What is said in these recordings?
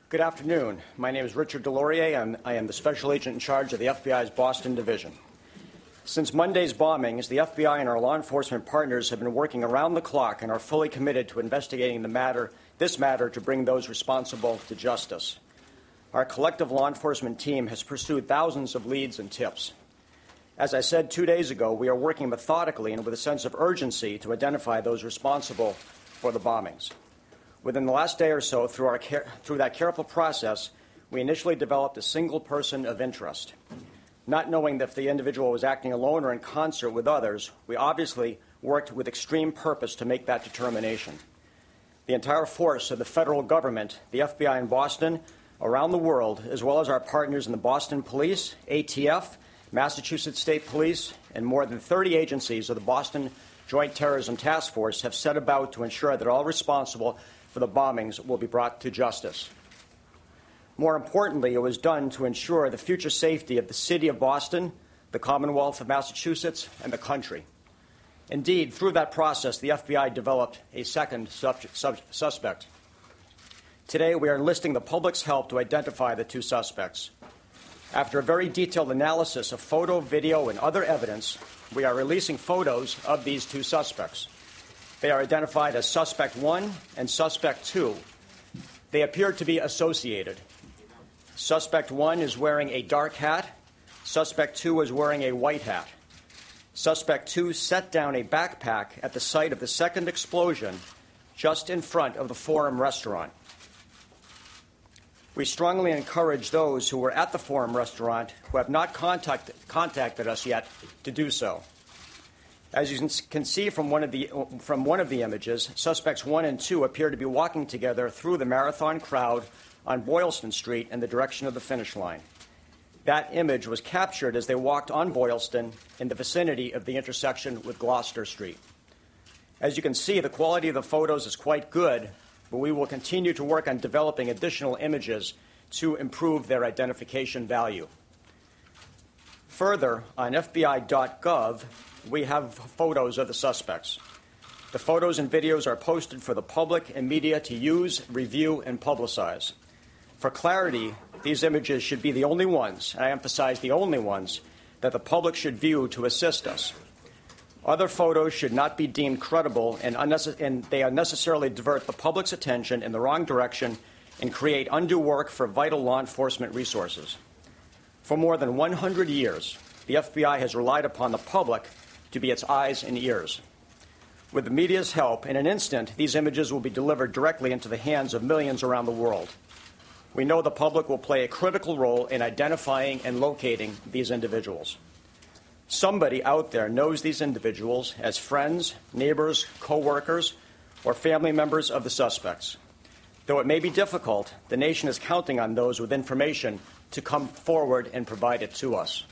Good afternoon. My name is Richard Delorier, and I am the Special Agent in charge of the FBI's Boston Division. Since Monday's bombings, the FBI and our law enforcement partners have been working around the clock and are fully committed to investigating this matter to bring those responsible to justice. Our collective law enforcement team has pursued thousands of leads and tips. As I said 2 days ago, we are working methodically and with a sense of urgency to identify those responsible for the bombings. Within the last day or so, through that careful process, we initially developed a single person of interest. Not knowing if the individual was acting alone or in concert with others, we obviously worked with extreme purpose to make that determination. The entire force of the federal government, the FBI in Boston, around the world, as well as our partners in the Boston Police, ATF, Massachusetts State Police, and more than 30 agencies of the Boston Joint Terrorism Task Force have set about to ensure that all responsible for the bombings will be brought to justice. More importantly, it was done to ensure the future safety of the city of Boston, the Commonwealth of Massachusetts, and the country. Indeed, through that process, the FBI developed a second suspect. Today, we are enlisting the public's help to identify the two suspects. After a very detailed analysis of photo, video, and other evidence, we are releasing photos of these two suspects. They are identified as Suspect 1 and Suspect 2. They appear to be associated. Suspect 1 is wearing a dark hat. Suspect 2 is wearing a white hat. Suspect 2 set down a backpack at the site of the second explosion just in front of the Forum restaurant. We strongly encourage those who were at the Forum restaurant who have not contacted us yet to do so. As you can see from one of the images, Suspects 1 and 2 appear to be walking together through the marathon crowd on Boylston Street in the direction of the finish line. That image was captured as they walked on Boylston in the vicinity of the intersection with Gloucester Street. As you can see, the quality of the photos is quite good, but we will continue to work on developing additional images to improve their identification value. Further, on FBI.gov, we have photos of the suspects. The photos and videos are posted for the public and media to use, review, and publicize. For clarity, these images should be the only ones, and I emphasize the only ones, that the public should view to assist us. Other photos should not be deemed credible, and they unnecessarily divert the public's attention in the wrong direction and create undue work for vital law enforcement resources. For more than 100 years, the FBI has relied upon the public to be its eyes and ears. With the media's help, in an instant, these images will be delivered directly into the hands of millions around the world. We know the public will play a critical role in identifying and locating these individuals. Somebody out there knows these individuals as friends, neighbors, co-workers, or family members of the suspects. Though it may be difficult, the nation is counting on those with information to come forward and provide it to us.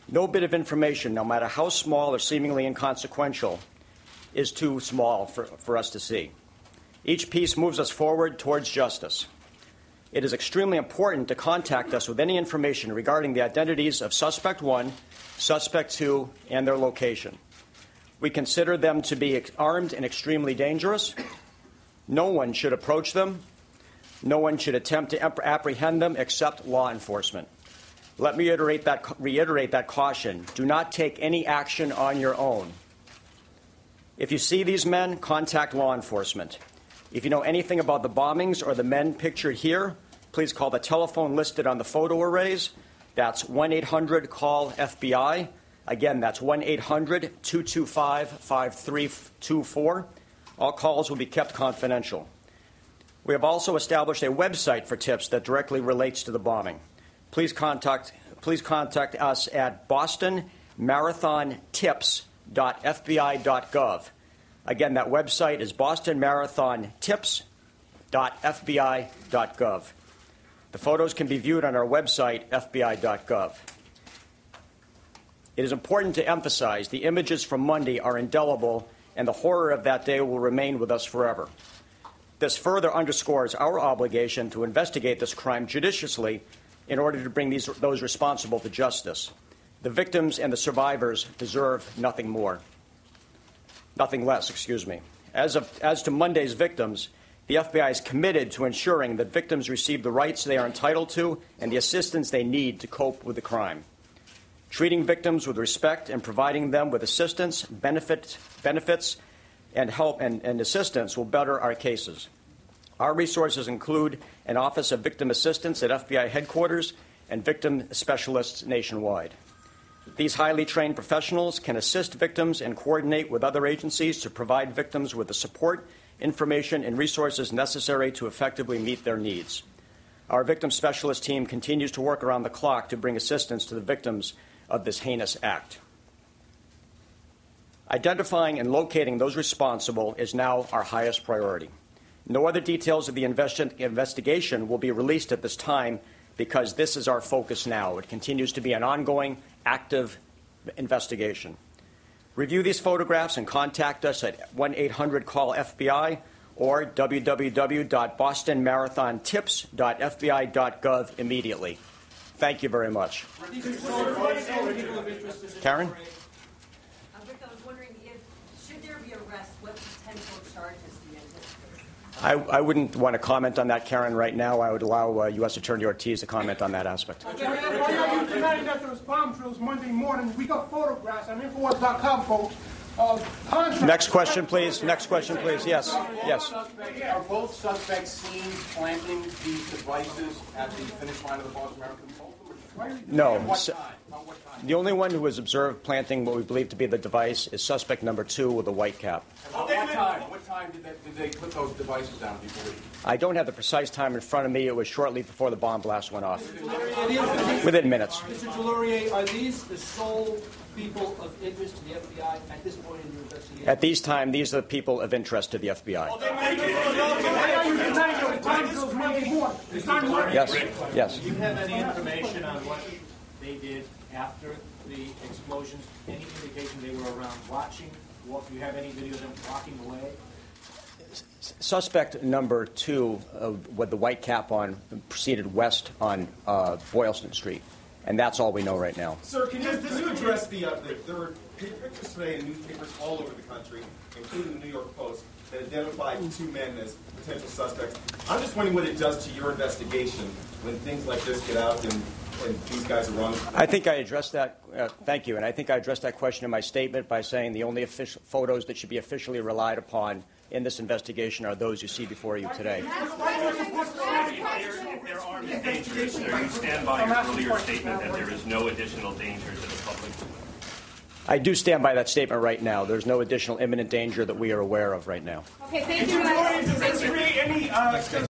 No bit of information, no matter how small or seemingly inconsequential, is too small for us to see. Each piece moves us forward towards justice. It is extremely important to contact us with any information regarding the identities of Suspect 1, Suspect 2, and their location. We consider them to be armed and extremely dangerous. No one should approach them. No one should attempt to apprehend them except law enforcement. Let me reiterate that caution. Do not take any action on your own. If you see these men, contact law enforcement. If you know anything about the bombings or the men pictured here, please call the telephone listed on the photo arrays. That's 1-800-CALL-FBI. Again, that's 1-800-225-5324. All calls will be kept confidential. We have also established a website for tips that directly relates to the bombing. Please contact us at bostonmarathontips.fbi.gov. Again, that website is bostonmarathontips.fbi.gov. The photos can be viewed on our website, fbi.gov. It is important to emphasize the images from Monday are indelible, and the horror of that day will remain with us forever. This further underscores our obligation to investigate this crime judiciously in order to bring those responsible to justice. The victims and the survivors deserve nothing less. As to Monday's victims, The FBI is committed to ensuring that victims receive the rights they are entitled to and the assistance they need to cope with the crime. Treating victims with respect and providing them with assistance, benefits, and help and assistance will better our cases. Our resources include an Office of Victim Assistance at FBI headquarters and victim specialists nationwide. These highly trained professionals can assist victims and coordinate with other agencies to provide victims with the support, information, and resources necessary to effectively meet their needs. Our victim specialist team continues to work around the clock to bring assistance to the victims of this heinous act. Identifying and locating those responsible is now our highest priority. No other details of the investigation will be released at this time because this is our focus now. It continues to be an ongoing, active investigation. Review these photographs and contact us at 1-800-CALL-FBI or www.bostonmarathontips.fbi.gov immediately. Thank you very much. Karen? Rick, I was wondering should there be arrest, what potential charges do you anticipate? I wouldn't want to comment on that, Karen, right now. I would allow U.S. Attorney Ortiz to comment on that aspect. Why are you denying that there was bomb drills Monday morning? We got photographs on Infowars.com, folks, of contracts. Next question, please. Next question, please. Yes. Yes. Are both suspects seen planting these devices at the finish line of the Boston Marathon? No. What time? The only one who was observed planting what we believe to be the device is suspect number 2 with a white cap. What time? What time did they put those devices down, do you believe? I don't have the precise time in front of me. It was shortly before the bomb blast went off. Within minutes. Mr. Delorier, are these the sole people of interest to the FBI at this point in your investigation? At these time, these are the people of interest to the FBI. Why are you denying there was bomb drills Monday morning? It's not working. Yes. Yes. Do you have any information on what they did after the explosions? Any indication they were around watching? Do you have any video of them walking away? Suspect number 2 with the white cap on proceeded west on Boylston Street. And that's all we know right now. Sir, can you address there were pictures today in newspapers all over the country, including the New York Post, that identified 2 men as potential suspects. I'm just wondering what it does to your investigation when things like this get out and these guys are wrong. I think I addressed that. Thank you. And I think I addressed that question in my statement by saying the only official photos that should be officially relied upon in this investigation are those you see before you today. If there are dangers, sir, you stand by your earlier statement that there is no additional danger to the public? I do stand by that statement right now. There's no additional imminent danger that we are aware of right now. Okay, thank you.